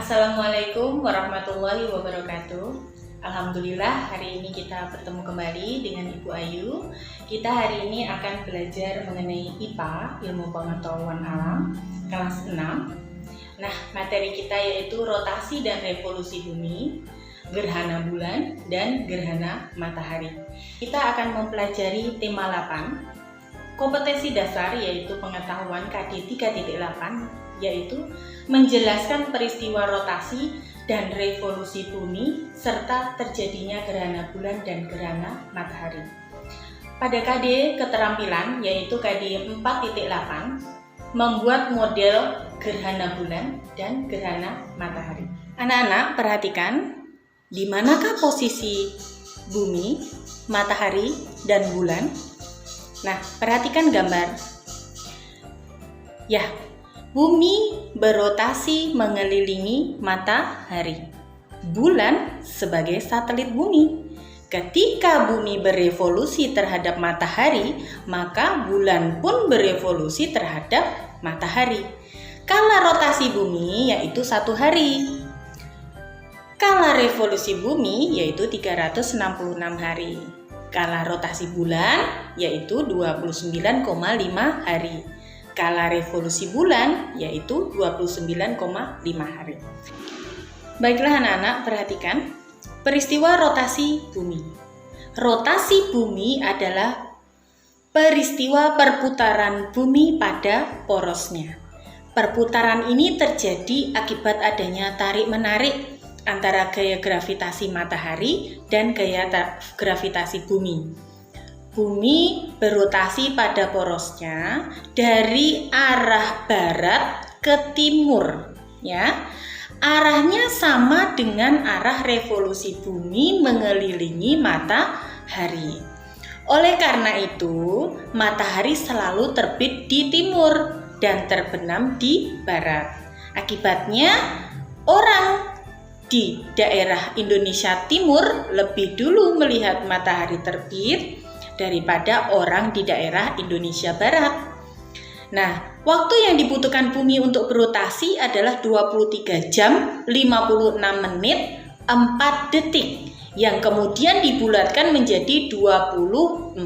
Assalamualaikum warahmatullahi wabarakatuh. Alhamdulillah hari ini kita bertemu kembali dengan Ibu Ayu. Kita hari ini akan belajar mengenai IPA, Ilmu Pengetahuan Alam, kelas 6. Nah, materi kita yaitu rotasi dan revolusi bumi, gerhana bulan, dan gerhana matahari. Kita akan mempelajari tema 8, kompetensi dasar yaitu pengetahuan KD 3.8, yaitu menjelaskan peristiwa rotasi dan revolusi bumi serta terjadinya gerhana bulan dan gerhana matahari. Pada KD keterampilan yaitu KD 4.8 membuat model gerhana bulan dan gerhana matahari. Anak-anak perhatikan di manakah posisi bumi, matahari, dan bulan. Nah, perhatikan gambar. Ya, bumi berotasi mengelilingi matahari. Bulan sebagai satelit bumi. Ketika bumi berevolusi terhadap matahari, maka bulan pun berevolusi terhadap matahari. Kala rotasi bumi yaitu 1 hari. Kala revolusi bumi yaitu 366 hari. Kala rotasi bulan yaitu 29,5 hari. Kala revolusi bulan yaitu 29,5 hari. Baiklah anak-anak, perhatikan peristiwa rotasi bumi. Rotasi bumi adalah peristiwa perputaran bumi pada porosnya. Perputaran ini terjadi akibat adanya tarik-menarik antara gaya gravitasi matahari dan gaya gravitasi bumi. Bumi berotasi pada porosnya dari arah barat ke timur, ya. Arahnya sama dengan arah revolusi bumi mengelilingi matahari. Oleh karena itu, matahari selalu terbit di timur dan terbenam di barat. Akibatnya, orang di daerah Indonesia Timur lebih dulu melihat matahari terbit daripada orang di daerah Indonesia Barat. Nah, waktu yang dibutuhkan bumi untuk berotasi adalah 23 jam 56 menit 4 detik yang kemudian dibulatkan menjadi 24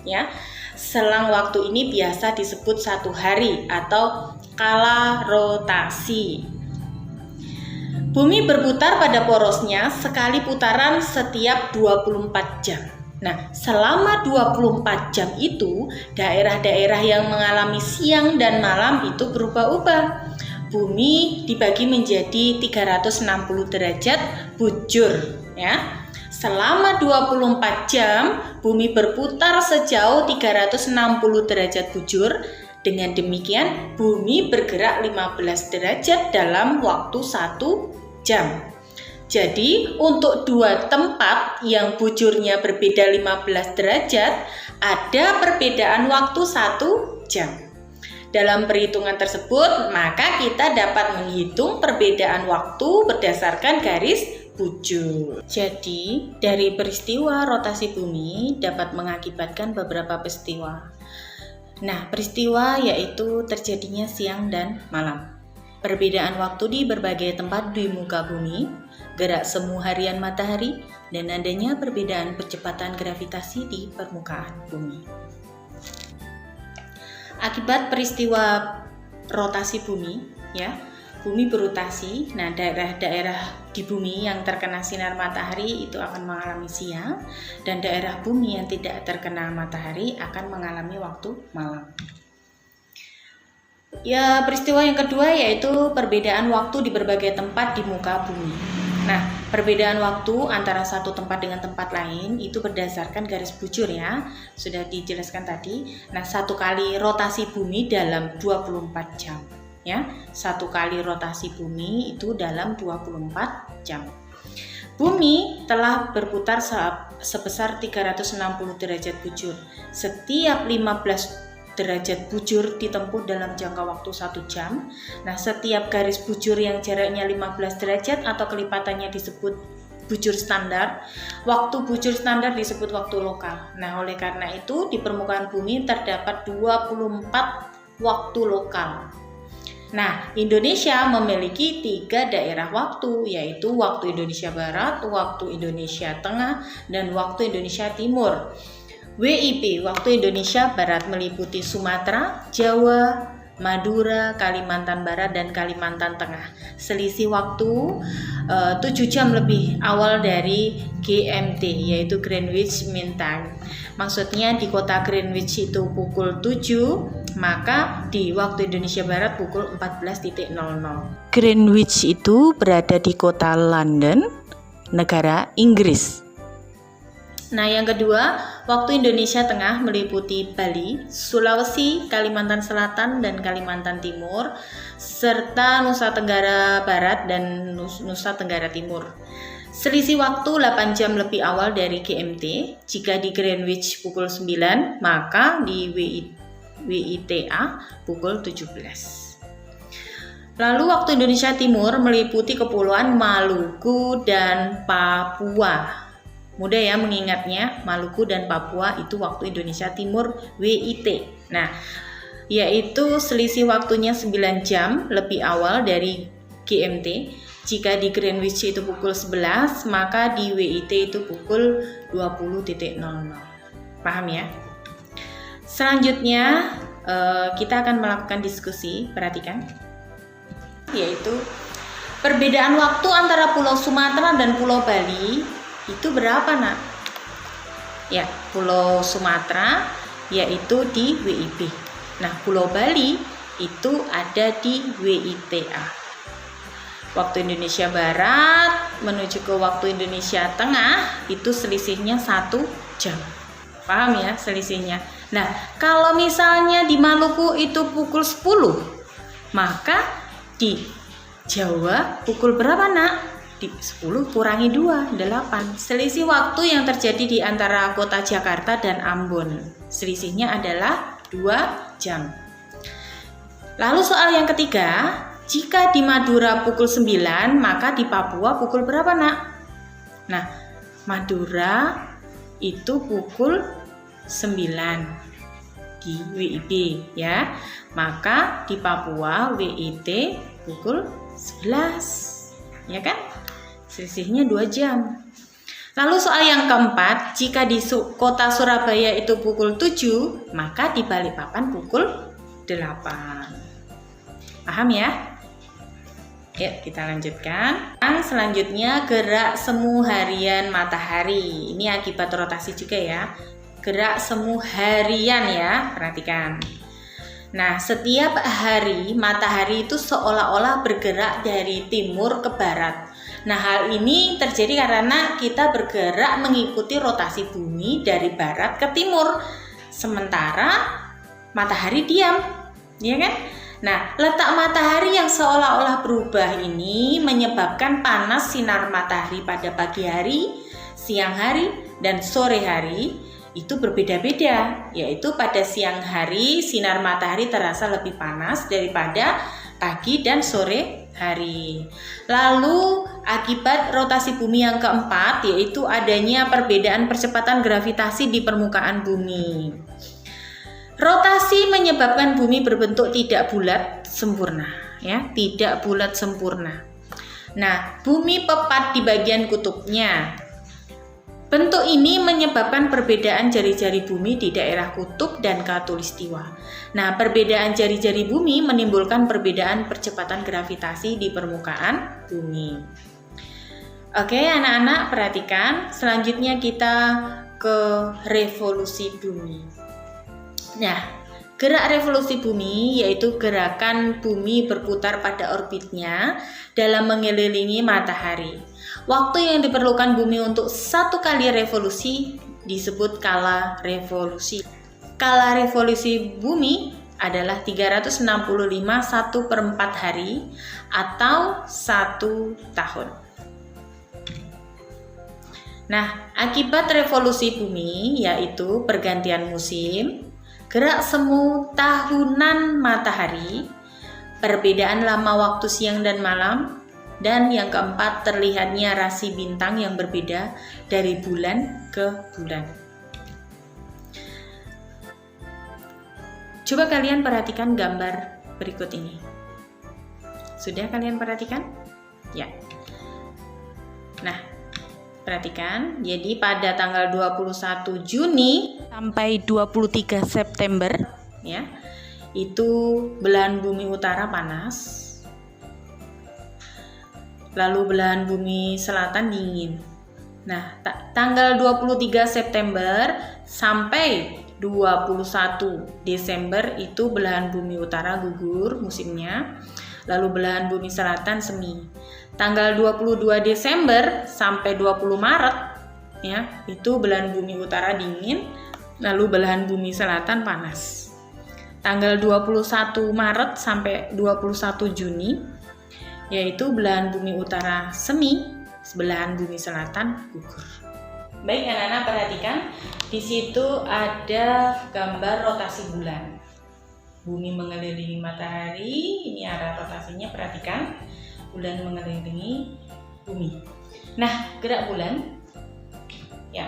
ya. Selang waktu ini biasa disebut 1 hari atau kala rotasi. Bumi berputar pada porosnya sekali putaran setiap 24 jam. Nah, selama 24 jam itu, daerah-daerah yang mengalami siang dan malam itu berubah-ubah. Bumi dibagi menjadi 360 derajat bujur, ya. Selama 24 jam, bumi berputar sejauh 360 derajat bujur. Dengan demikian, bumi bergerak 15 derajat dalam waktu 1 jam. Jadi, untuk 2 tempat yang bujurnya berbeda 15 derajat, ada perbedaan waktu 1 jam. Dalam perhitungan tersebut, maka kita dapat menghitung perbedaan waktu berdasarkan garis bujur. Jadi, dari peristiwa rotasi bumi dapat mengakibatkan beberapa peristiwa. Nah, peristiwa yaitu terjadinya siang dan malam. Perbedaan waktu di berbagai tempat di muka bumi, gerak semu harian matahari, dan adanya perbedaan percepatan gravitasi di permukaan bumi. Akibat peristiwa rotasi bumi, ya, bumi berotasi. Nah, daerah-daerah di bumi yang terkena sinar matahari itu akan mengalami siang, dan daerah bumi yang tidak terkena matahari akan mengalami waktu malam. Ya, peristiwa yang kedua yaitu perbedaan waktu di berbagai tempat di muka bumi. Nah, perbedaan waktu antara satu tempat dengan tempat lain itu berdasarkan garis bujur ya, sudah dijelaskan tadi. Nah, 1 kali rotasi bumi dalam 24 jam ya. 1 kali rotasi bumi itu dalam 24 jam. Bumi telah berputar sebesar 360 derajat bujur. Setiap 15 derajat bujur ditempuh dalam jangka waktu 1 jam. Nah, setiap garis bujur yang jaraknya 15 derajat atau kelipatannya disebut bujur standar. Waktu bujur standar disebut waktu lokal. Nah, oleh karena itu di permukaan bumi terdapat 24 waktu lokal. Nah, Indonesia memiliki 3 daerah waktu, yaitu waktu Indonesia Barat, waktu Indonesia Tengah, dan waktu Indonesia Timur. WIB, waktu Indonesia Barat, meliputi Sumatera, Jawa, Madura, Kalimantan Barat, dan Kalimantan Tengah. Selisih waktu 7 jam lebih awal dari GMT, yaitu Greenwich Mean Time. Maksudnya di kota Greenwich itu pukul 7, maka di waktu Indonesia Barat pukul 14.00. Greenwich itu berada di kota London, negara Inggris. Nah, yang kedua, waktu Indonesia Tengah meliputi Bali, Sulawesi, Kalimantan Selatan, dan Kalimantan Timur, serta Nusa Tenggara Barat dan Nusa Tenggara Timur. Selisih waktu 8 jam lebih awal dari GMT. Jika di Greenwich pukul 9, maka di WITA pukul 17. Lalu waktu Indonesia Timur meliputi Kepulauan Maluku dan Papua. Mudah ya mengingatnya, Maluku dan Papua itu waktu Indonesia Timur WIT. Nah, yaitu selisih waktunya 9 jam lebih awal dari GMT. Jika di Greenwich itu pukul 11, maka di WIT itu pukul 20.00. Paham ya? Selanjutnya kita akan melakukan diskusi, perhatikan. Yaitu perbedaan waktu antara Pulau Sumatera dan Pulau Bali itu berapa, Nak? Ya, Pulau Sumatera yaitu di WIB. Nah, Pulau Bali itu ada di WITA. Waktu Indonesia Barat menuju ke waktu Indonesia Tengah itu selisihnya 1 jam. Paham ya selisihnya? Nah, kalau misalnya di Maluku itu pukul 10, maka di Jawa pukul berapa, Nak? Di 10 kurangi 2, 8. Selisih waktu yang terjadi di antara kota Jakarta dan Ambon. Selisihnya adalah 2 jam. Lalu soal yang ketiga, jika di Madura pukul 9, maka di Papua pukul berapa, Nak? Nah, Madura itu pukul 9 di WIB ya. Maka di Papua WIT pukul 11. Ya kan? Selisihnya 2 jam. Lalu soal yang keempat, jika di kota Surabaya itu pukul 7, maka di Balikpapan pukul 8. Paham ya? Yuk kita lanjutkan. Selanjutnya gerak semu harian matahari. Ini akibat rotasi juga ya. Gerak semu harian ya, perhatikan. Nah, setiap hari matahari itu seolah-olah bergerak dari timur ke barat. Nah, hal ini terjadi karena kita bergerak mengikuti rotasi bumi dari barat ke timur. Sementara matahari diam, ya kan? Nah, letak matahari yang seolah-olah berubah ini menyebabkan panas sinar matahari pada pagi hari, siang hari, dan sore hari itu berbeda-beda, yaitu pada siang hari sinar matahari terasa lebih panas daripada pagi dan sore hari. Lalu akibat rotasi bumi yang keempat yaitu adanya perbedaan percepatan gravitasi di permukaan bumi. Rotasi menyebabkan bumi berbentuk tidak bulat sempurna, ya, tidak bulat sempurna. Nah, bumi pepat di bagian kutubnya. Bentuk ini menyebabkan perbedaan jari-jari bumi di daerah kutub dan khatulistiwa. Nah, perbedaan jari-jari bumi menimbulkan perbedaan percepatan gravitasi di permukaan bumi. Oke, anak-anak perhatikan. Selanjutnya kita ke revolusi bumi. Nah, gerak revolusi bumi yaitu gerakan bumi berputar pada orbitnya dalam mengelilingi matahari. Waktu yang diperlukan bumi untuk 1 kali revolusi disebut kala revolusi. Kala revolusi bumi adalah 365 1/4 hari atau 1 tahun. Nah, akibat revolusi bumi yaitu pergantian musim, gerak semu tahunan matahari, perbedaan lama waktu siang dan malam, dan yang keempat terlihatnya rasi bintang yang berbeda dari bulan ke bulan. Coba kalian perhatikan gambar berikut ini. Sudah kalian perhatikan? Ya. Nah, perhatikan, jadi pada tanggal 21 Juni sampai 23 September ya, itu belahan bumi utara panas. Lalu belahan bumi selatan dingin. Nah, tanggal 23 September sampai 21 Desember itu belahan bumi utara gugur musimnya. Lalu belahan bumi selatan semi. Tanggal 22 Desember sampai 20 Maret ya, itu belahan bumi utara dingin, lalu belahan bumi selatan panas. Tanggal 21 Maret sampai 21 Juni yaitu belahan bumi utara semi, belahan bumi selatan gugur. Baik anak-anak, perhatikan di situ ada gambar rotasi bulan. Bumi mengelilingi matahari, ini arah rotasinya, perhatikan. Bulan mengelilingi bumi. Nah, gerak bulan. Ya.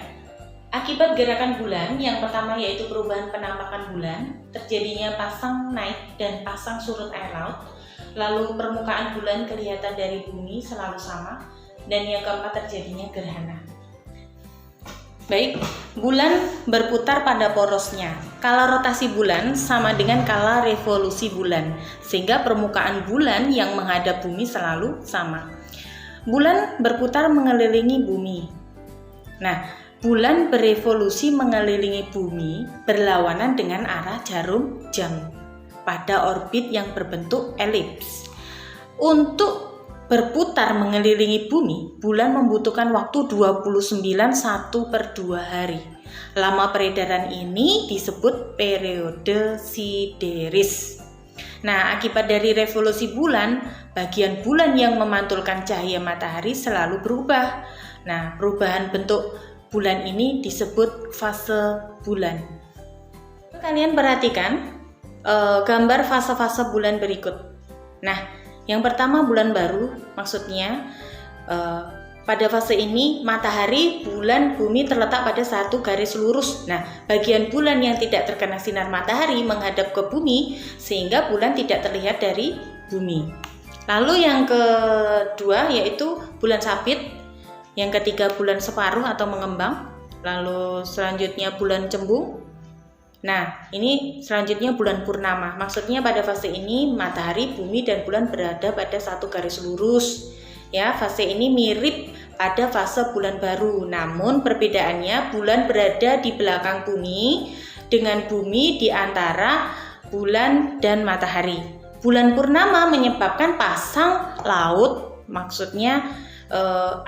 Akibat gerakan bulan, yang pertama yaitu perubahan penampakan bulan, terjadinya pasang naik dan pasang surut air laut. Lalu permukaan bulan kelihatan dari bumi selalu sama, dan yang keempat terjadinya gerhana. Baik, bulan berputar pada porosnya. Kala rotasi bulan sama dengan kala revolusi bulan, sehingga permukaan bulan yang menghadap bumi selalu sama. Bulan berputar mengelilingi bumi. Nah, bulan berevolusi mengelilingi bumi berlawanan dengan arah jarum jam pada orbit yang berbentuk elips. Untuk berputar mengelilingi bumi, bulan membutuhkan waktu 29,1/2 hari. Lama peredaran ini disebut periode sideris. Nah, akibat dari revolusi bulan, bagian bulan yang memantulkan cahaya matahari selalu berubah. Nah, perubahan bentuk bulan ini disebut fase bulan. Kalian perhatikan gambar fase-fase bulan berikut. Nah, yang pertama bulan baru, maksudnya pada fase ini matahari, bulan, bumi terletak pada satu garis lurus. Nah, bagian bulan yang tidak terkena sinar matahari menghadap ke bumi sehingga bulan tidak terlihat dari bumi. Lalu yang kedua yaitu bulan sabit, yang ketiga bulan separuh atau mengembang, lalu selanjutnya bulan cembung. Nah, ini selanjutnya bulan purnama. Maksudnya pada fase ini matahari, bumi, dan bulan berada pada satu garis lurus. Ya, fase ini mirip pada fase bulan baru. Namun perbedaannya bulan berada di belakang bumi dengan bumi di antara bulan dan matahari. Bulan purnama menyebabkan pasang laut, maksudnya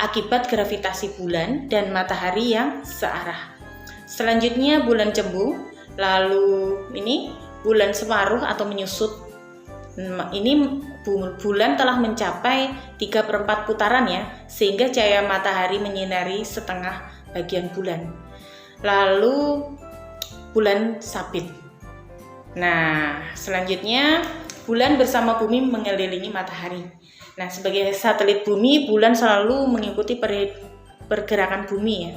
akibat gravitasi bulan dan matahari yang searah. Selanjutnya bulan cembung. Lalu ini bulan separuh atau menyusut. Ini bulan telah mencapai 3/4 putaran ya, sehingga cahaya matahari menyinari setengah bagian bulan. Lalu bulan sabit. Nah, selanjutnya bulan bersama bumi mengelilingi matahari. Nah, sebagai satelit bumi, bulan selalu mengikuti pergerakan bumi ya.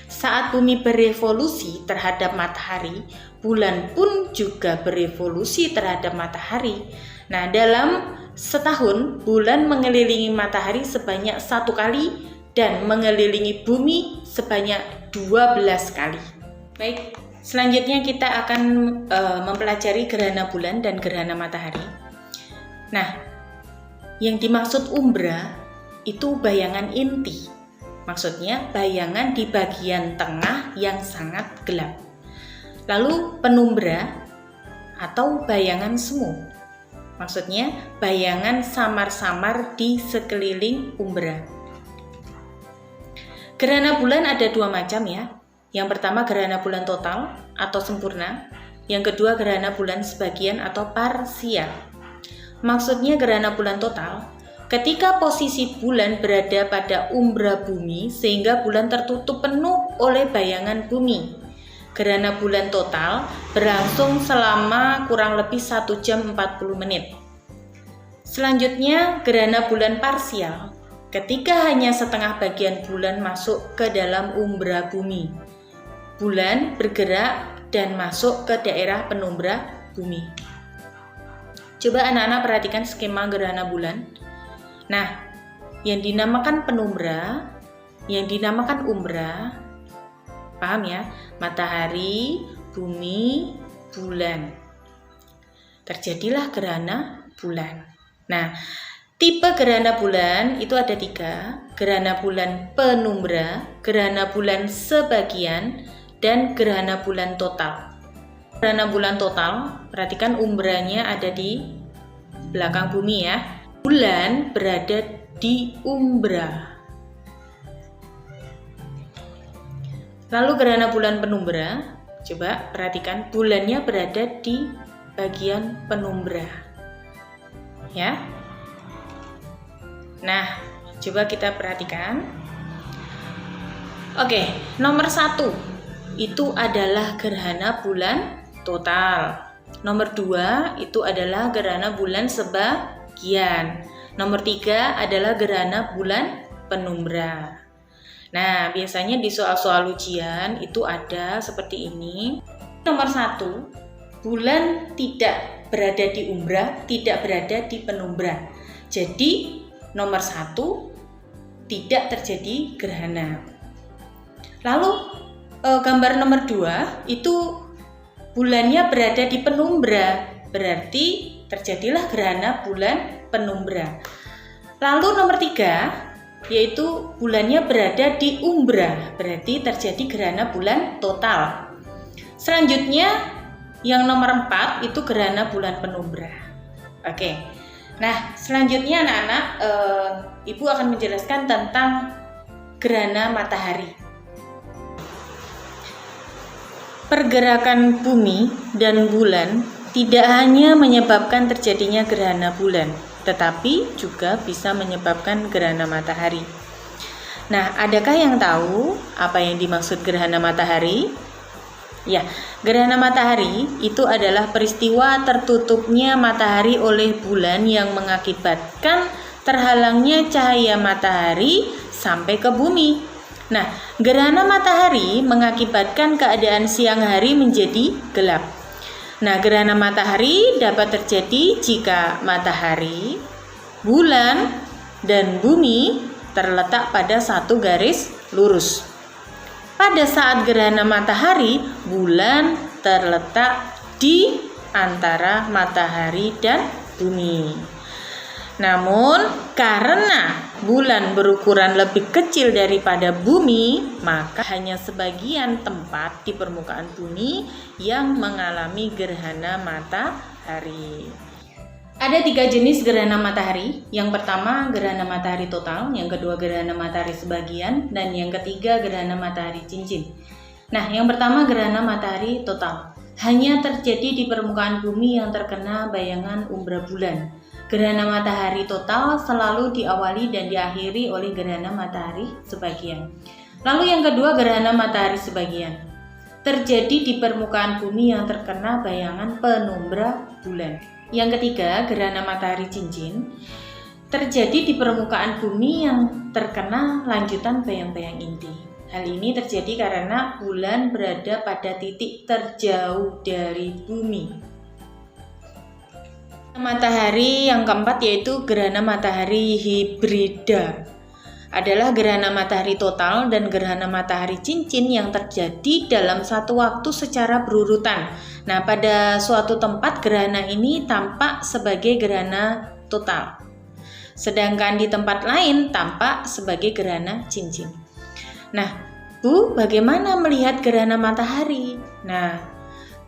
Saat bumi berevolusi terhadap matahari, bulan pun juga berevolusi terhadap matahari. Nah, dalam setahun, bulan mengelilingi matahari sebanyak 1 kali dan mengelilingi bumi sebanyak 12 kali. Baik, selanjutnya kita akan mempelajari gerhana bulan dan gerhana matahari. Nah, yang dimaksud umbra itu bayangan inti. Maksudnya bayangan di bagian tengah yang sangat gelap. Lalu penumbra atau bayangan semu. Maksudnya bayangan samar-samar di sekeliling umbra. Gerhana bulan ada 2 macam ya. Yang pertama gerhana bulan total atau sempurna. Yang kedua gerhana bulan sebagian atau parsial. Maksudnya gerhana bulan total, ketika posisi bulan berada pada umbra bumi sehingga bulan tertutup penuh oleh bayangan bumi. Gerhana bulan total berlangsung selama kurang lebih 1 jam 40 menit. Selanjutnya gerhana bulan parsial, ketika hanya setengah bagian bulan masuk ke dalam umbra bumi. Bulan bergerak dan masuk ke daerah penumbra bumi. Coba anak-anak perhatikan skema gerhana bulan. Nah, yang dinamakan penumbra, yang dinamakan umbra, paham ya? Matahari, bumi, bulan. Terjadilah gerhana bulan. Nah, tipe gerhana bulan itu ada 3, gerhana bulan penumbra, gerhana bulan sebagian, dan gerhana bulan total. Gerhana bulan total, perhatikan umbranya ada di belakang bumi ya. Bulan berada di umbra. Lalu gerhana bulan penumbra, coba perhatikan bulannya berada di bagian penumbra. Ya. Nah, coba kita perhatikan. Oke, nomor 1 itu adalah gerhana bulan total. Nomor 2 itu adalah gerhana bulan sebagian. Nomor 3 adalah gerhana bulan penumbra. Nah, biasanya di soal-soal ujian itu ada seperti ini. Nomor 1, bulan tidak berada di umbra, tidak berada di penumbra. Jadi, nomor 1 tidak terjadi gerhana. Lalu, gambar nomor 2 itu bulannya berada di penumbra, berarti terjadilah gerhana bulan penumbra. Lalu nomor 3 yaitu bulannya berada di umbra, berarti terjadi gerhana bulan total. Selanjutnya yang nomor 4 itu gerhana bulan penumbra. Oke. Nah, selanjutnya anak-anak, Ibu akan menjelaskan tentang gerhana matahari. Pergerakan bumi dan bulan tidak hanya menyebabkan terjadinya gerhana bulan, tetapi juga bisa menyebabkan gerhana matahari. Nah, adakah yang tahu apa yang dimaksud gerhana matahari? Ya, gerhana matahari itu adalah peristiwa tertutupnya matahari oleh bulan yang mengakibatkan terhalangnya cahaya matahari sampai ke bumi. Nah, gerhana matahari mengakibatkan keadaan siang hari menjadi gelap. Nah, gerhana matahari dapat terjadi jika matahari, bulan, dan bumi terletak pada satu garis lurus. Pada saat gerhana matahari, bulan terletak di antara matahari dan bumi. Namun, karena bulan berukuran lebih kecil daripada bumi, maka hanya sebagian tempat di permukaan bumi yang mengalami gerhana matahari. Ada 3 jenis gerhana matahari. Yang pertama, gerhana matahari total. Yang kedua, gerhana matahari sebagian. Dan yang ketiga, gerhana matahari cincin. Nah, yang pertama, gerhana matahari total. Hanya terjadi di permukaan bumi yang terkena bayangan umbra bulan. Gerhana matahari total selalu diawali dan diakhiri oleh gerhana matahari sebagian. Lalu yang kedua, gerhana matahari sebagian. Terjadi di permukaan bumi yang terkena bayangan penumbra bulan. Yang ketiga, gerhana matahari cincin. Terjadi di permukaan bumi yang terkena lanjutan bayang-bayang inti. Hal ini terjadi karena bulan berada pada titik terjauh dari bumi. Matahari yang keempat yaitu gerhana matahari hibrida. Adalah gerhana matahari total dan gerhana matahari cincin yang terjadi dalam satu waktu secara berurutan. Nah, pada suatu tempat gerhana ini tampak sebagai gerhana total. Sedangkan di tempat lain tampak sebagai gerhana cincin. Nah, Bu, bagaimana melihat gerhana matahari? Nah,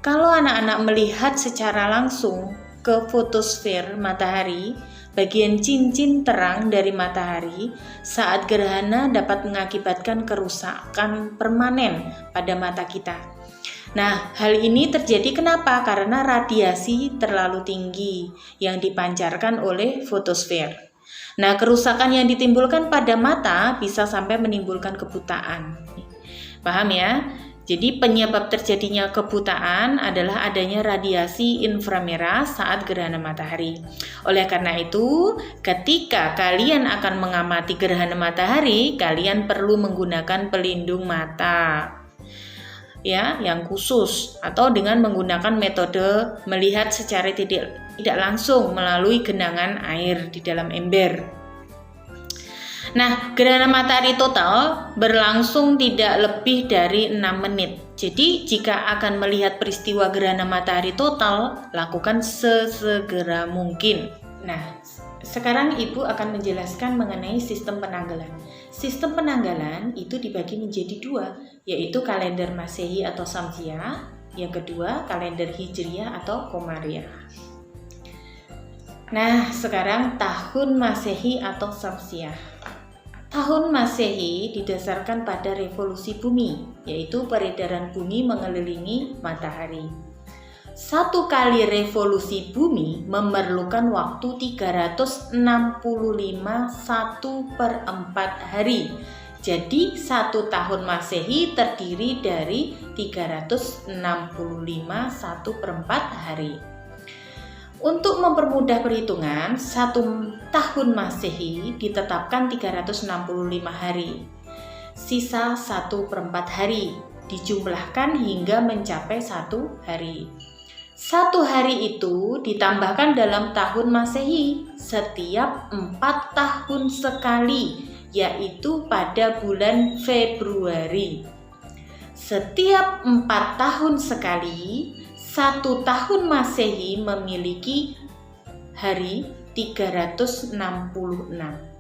kalau anak-anak melihat secara langsung ke fotosfer matahari, bagian cincin terang dari matahari saat gerhana dapat mengakibatkan kerusakan permanen pada mata kita. Nah, hal ini terjadi kenapa? Karena radiasi terlalu tinggi yang dipancarkan oleh fotosfer. Nah, kerusakan yang ditimbulkan pada mata bisa sampai menimbulkan kebutaan. Paham ya? Jadi penyebab terjadinya kebutaan adalah adanya radiasi inframerah saat gerhana matahari. Oleh karena itu, ketika kalian akan mengamati gerhana matahari, kalian perlu menggunakan pelindung mata. Ya, yang khusus atau dengan menggunakan metode melihat secara tidak langsung melalui genangan air di dalam ember. Nah, gerhana matahari total berlangsung tidak lebih dari 6 menit. Jadi, jika akan melihat peristiwa gerhana matahari total, lakukan sesegera mungkin. Nah, sekarang Ibu akan menjelaskan mengenai sistem penanggalan. Sistem penanggalan itu dibagi menjadi 2, yaitu kalender Masehi atau Syamsiah, yang kedua kalender Hijriah atau Qamariyah. Nah, sekarang tahun Masehi atau Syamsiah. Tahun Masehi didasarkan pada revolusi bumi, yaitu peredaran bumi mengelilingi matahari. Satu kali revolusi bumi memerlukan waktu 365 1/4 hari. Jadi 1 tahun Masehi terdiri dari 365 1/4 hari. Untuk mempermudah perhitungan, 1 tahun Masehi ditetapkan 365 hari. Sisa 1/4 hari dijumlahkan hingga mencapai 1 hari. 1 hari itu ditambahkan dalam tahun Masehi setiap 4 tahun sekali, yaitu pada bulan Februari. Setiap 4 tahun sekali, 1 tahun Masehi memiliki hari 366.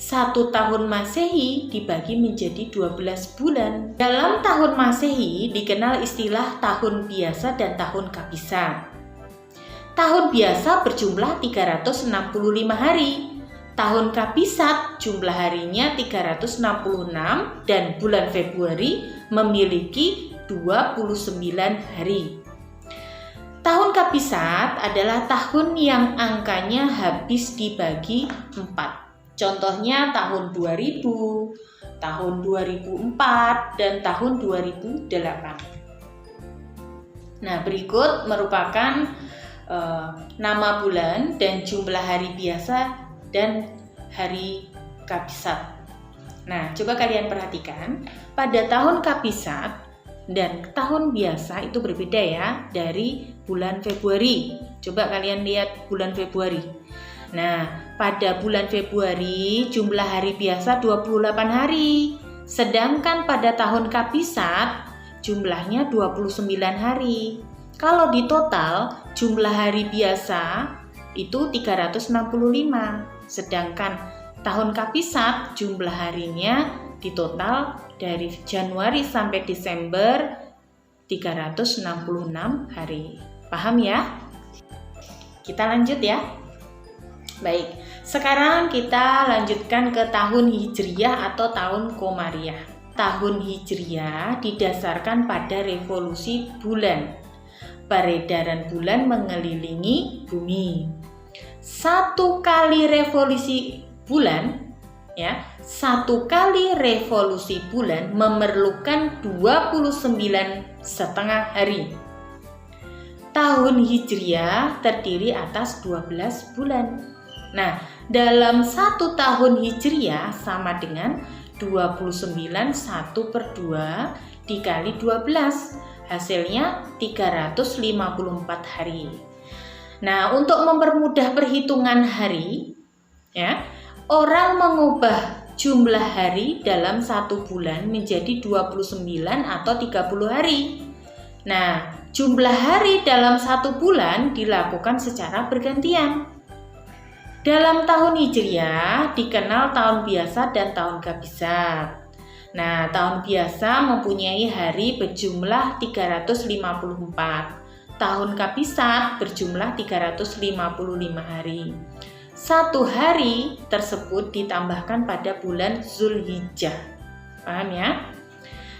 1 tahun Masehi dibagi menjadi 12 bulan. Dalam tahun Masehi dikenal istilah tahun biasa dan tahun kabisat. Tahun biasa berjumlah 365 hari. Tahun kabisat jumlah harinya 366 dan bulan Februari memiliki 29 hari. Tahun kabisat adalah tahun yang angkanya habis dibagi 4. Contohnya tahun 2000, tahun 2004, dan tahun 2008. Nah, berikut merupakan nama bulan dan jumlah hari biasa dan hari kabisat. Nah, coba kalian perhatikan, pada tahun kabisat dan tahun biasa itu berbeda ya dari bulan Februari. Coba kalian lihat bulan Februari. Nah, pada bulan Februari jumlah hari biasa 28 hari. Sedangkan pada tahun kabisat jumlahnya 29 hari. Kalau di total jumlah hari biasa itu 365. Sedangkan tahun kabisat jumlah harinya di total dari Januari sampai Desember 366 hari. Paham ya? Kita lanjut ya. Baik, sekarang kita lanjutkan ke tahun Hijriah atau tahun Qamariyah. Tahun Hijriah didasarkan pada revolusi bulan. Peredaran bulan mengelilingi bumi. 1 kali revolusi bulan, ya, 1 kali revolusi bulan memerlukan 29,5 hari. Tahun Hijriah terdiri atas 12 bulan. Nah, dalam 1 tahun Hijriah sama dengan 29 1/2 dikali 12, hasilnya 354 hari. Nah, untuk mempermudah perhitungan hari, ya, orang mengubah jumlah hari dalam 1 bulan menjadi 29 atau 30 hari. Nah, jumlah hari dalam 1 bulan dilakukan secara bergantian. Dalam tahun Hijriah dikenal tahun biasa dan tahun kabisat. Nah, tahun biasa mempunyai hari berjumlah 354. Tahun kabisat berjumlah 355 hari. 1 hari tersebut ditambahkan pada bulan Zulhijjah. Paham ya?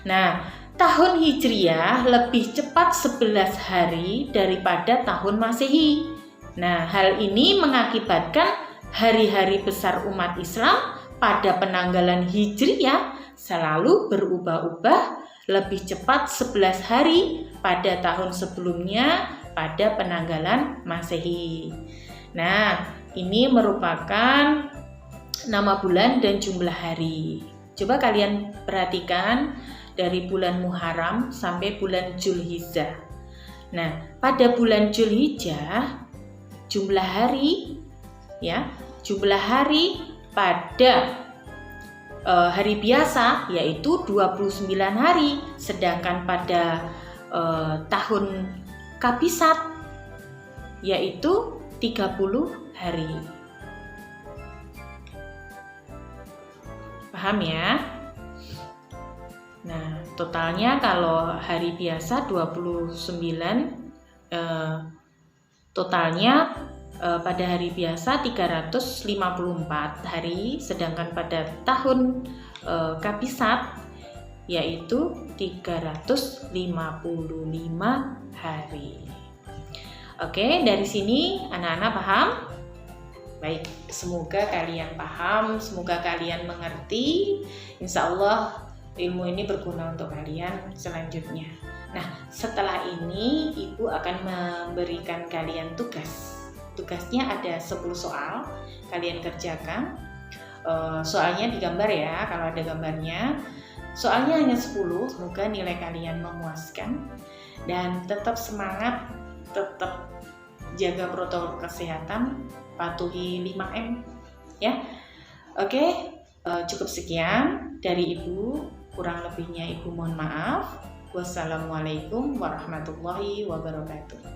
Nah, tahun Hijriah lebih cepat 11 hari daripada tahun Masehi. Nah, hal ini mengakibatkan hari-hari besar umat Islam pada penanggalan Hijriah selalu berubah-ubah, lebih cepat 11 hari pada tahun sebelumnya pada penanggalan Masehi. Nah, ini merupakan nama bulan dan jumlah hari. Coba kalian perhatikan dari bulan Muharram sampai bulan Zulhijjah. Nah, pada bulan Zulhijjah jumlah hari ya, jumlah hari pada hari biasa yaitu 29 hari, sedangkan pada tahun Kabisat yaitu 30 hari. Paham ya? Nah, totalnya kalau hari biasa 29, totalnya pada hari biasa 354 hari, sedangkan pada tahun Kabisat yaitu 355 hari. Oke, dari sini anak-anak paham? Baik, semoga kalian paham, semoga kalian mengerti. Insya Allah ilmu ini berguna untuk kalian selanjutnya. Nah, setelah ini Ibu akan memberikan kalian tugas. Tugasnya ada 10 soal, kalian kerjakan. Soalnya digambar ya, kalau ada gambarnya. Soalnya hanya 10, semoga nilai kalian memuaskan. Dan tetap semangat, tetap jaga protokol kesehatan, patuhi 5M ya. Oke, cukup sekian dari Ibu, kurang lebihnya Ibu mohon maaf. Wassalamualaikum warahmatullahi wabarakatuh.